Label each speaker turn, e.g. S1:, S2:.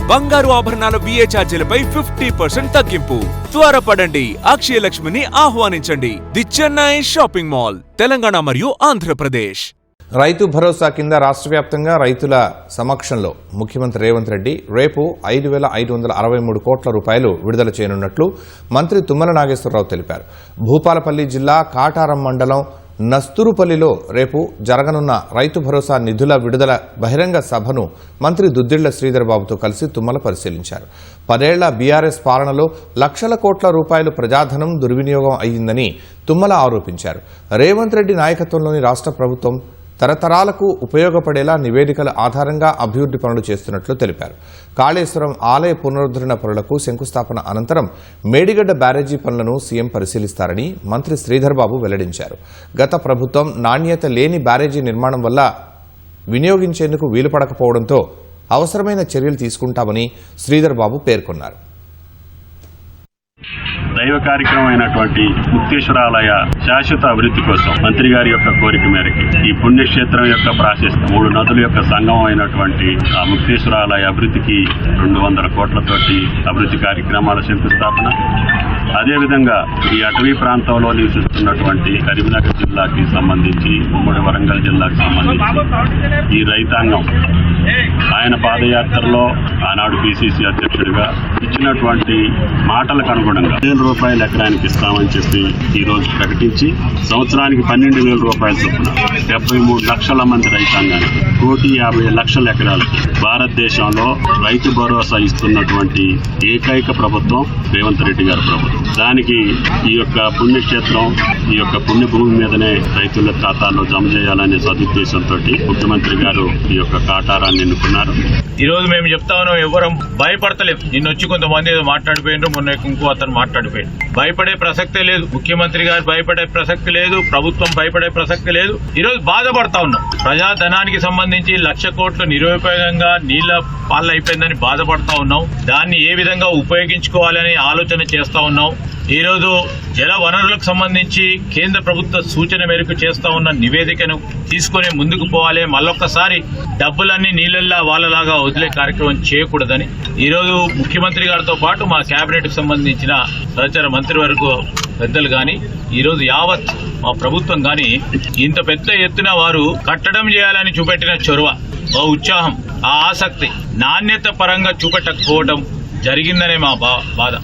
S1: బంగారు ఆభరణాల VA ఛార్జీలపై 50% తగ్గింపు. త్వరపడండి, అక్షయ లక్ష్మిని ఆహ్వానించండి. The Chennai shopping mall, Telangana మరియు ఆంధ్రప్రదేశ్.
S2: రైతు భరోసా కింద రాష్ట్ర వ్యాప్తంగా రైతుల సమక్షంలో ముఖ్యమంత్రి రేవంత్ రెడ్డి రేపు 5,563 కోట్ల రూపాయలు విడుదల చేయనున్నట్లు మంత్రి తుమ్మల నాగేశ్వరరావు తెలిపారు. భూపాలపల్లి జిల్లా కాటారం మండలం నస్తూరుపల్లిలో రేపు జరగనున్న రైతు భరోసా నిధుల విడుదల బహిరంగ సభను మంత్రి దుద్దిళ్ల శ్రీధర్ బాబుతో కలిసి తుమ్మల పరిశీలించారు. 10 ఏళ్ల బీఆర్ఎస్ పాలనలో లక్షల కోట్ల రూపాయలు ప్రజాధనం దుర్వినియోగం అయ్యిందని తుమ్మల ఆరోపించారు. రేవంత్ రెడ్డి నాయకత్వంలోని రాష్ట్ర ప్రభుత్వం తరతరాలకు ఉపయోగపడేలా నివేదికల ఆధారంగా అభివృద్ధి పనులు చేస్తున్నట్లు తెలిపారు. కాళేశ్వరం ఆలయ పునరుద్ధరణ పనులకు శంకుస్థాపన అనంతరం మేడిగడ్డ బ్యారేజీ పనులను సీఎం పరిశీలిస్తారని మంత్రి శ్రీధర్ బాబు వెల్లడించారు. గత ప్రభుత్వం నాణ్యత లేని బ్యారేజీ నిర్మాణం వల్ల వినియోగించేందుకు వీలుపడకపోవడంతో అవసరమైన చర్యలు తీసుకుంటామని శ్రీధర్ బాబు పేర్కొన్నారు.
S3: దైవ కార్యక్రమం అయినటువంటి ముక్తేశ్వరాలయ శాశ్వత అభివృద్ధి కోసం మంత్రి గారి యొక్క కోరిక మేరకు ఈ పుణ్యక్షేత్రం యొక్క ప్రాశస్త్యం 3 నదుల యొక్క సంగమం అయినటువంటి ఆ ముక్తేశ్వరాలయ అభివృద్ధికి 200 కోట్లతోటి అభివృద్ధి కార్యక్రమాల శంకుస్థాపన. అదేవిధంగా ఈ అటవీ ప్రాంతంలో నివసిస్తున్నటువంటి కరీంనగర్ జిల్లాకి సంబంధించి ఉమ్మడి వరంగల్ జిల్లాకు సంబంధించి ఈ రైతాంగం ఆయన పాదయాత్రలో ఆనాడు PCC అధ్యక్షుడిగా ఇచ్చినటువంటి మాటలకు అనుగుణంగా ₹1,000 ఎకరానికి ఇస్తామని చెప్పి ఈ రోజు ప్రకటించి సంవత్సరానికి 12,000 రూపాయల చొప్పున 73 లక్షల మంది రైతాంగానికి 1,50,00,000 ఎకరాలకి భారతదేశంలో రైతు భరోసా ఇస్తున్నటువంటి ఏకైక ప్రభుత్వం రేవంత్ రెడ్డి గారి ప్రభుత్వం. దానికి ఈ యొక్క పుణ్యక్షేత్రం ఈ యొక్క పుణ్యభూమి మీదనే రైతుల ఖాతాల్లో జమ చేయాలనే సదుద్దేశంతో ముఖ్యమంత్రి గారు ఈ యొక్క కాటారాన్ని ఎన్నుకున్నారు.
S4: ఈ రోజు మేము చెప్తా ఉన్నాం, ఎవరం భయపడతలేదు. నిన్న వచ్చి కొంతమంది ఏదో మాట్లాడిపోయినారు, మొన్న ఇంకో అతను మాట్లాడిపోయాడు. భయపడే ప్రసక్తే లేదు. ముఖ్యమంత్రి గారు భయపడే ప్రసక్తి లేదు, ప్రభుత్వం భయపడే ప్రసక్తి లేదు. ఈ రోజు బాధపడతా ఉన్నాం. ప్రజాధనానికి సంబంధించి 1,00,000 కోట్లు నిరుపయోగంగా నీళ్ల పాలన అయిపోయిందని బాధపడతా ఉన్నాం. దాన్ని ఏ విధంగా ఉపయోగించుకోవాలని ఆలోచన చేస్తా ఉన్నాం. ఈ రోజు జల వనరులకు సంబంధించి కేంద్ర ప్రభుత్వ సూచన మేరకు చేస్తా ఉన్న నివేదికను తీసుకుని ముందుకు పోవాలి. మళ్ళొక్కసారి డబ్బులన్నీ నీళ్ళల్లా వాళ్ళలాగా వదిలే కార్యక్రమం చేయకూడదని ఈ రోజు ముఖ్యమంత్రి గారితో పాటు మా కేబినెట్ కు సంబంధించిన సహచర మంత్రివర్గ పెద్దలు గాని ఈ రోజు యావత్ మా ప్రభుత్వం గాని ఇంత పెద్ద ఎత్తున వారు కట్టడం చేయాలని చూపెట్టిన చొరవ, ఆ ఉత్సాహం, ఆ ఆసక్తి నాణ్యత పరంగా చూపెట్టకపోవడం జరిగిందనే మా బాధ.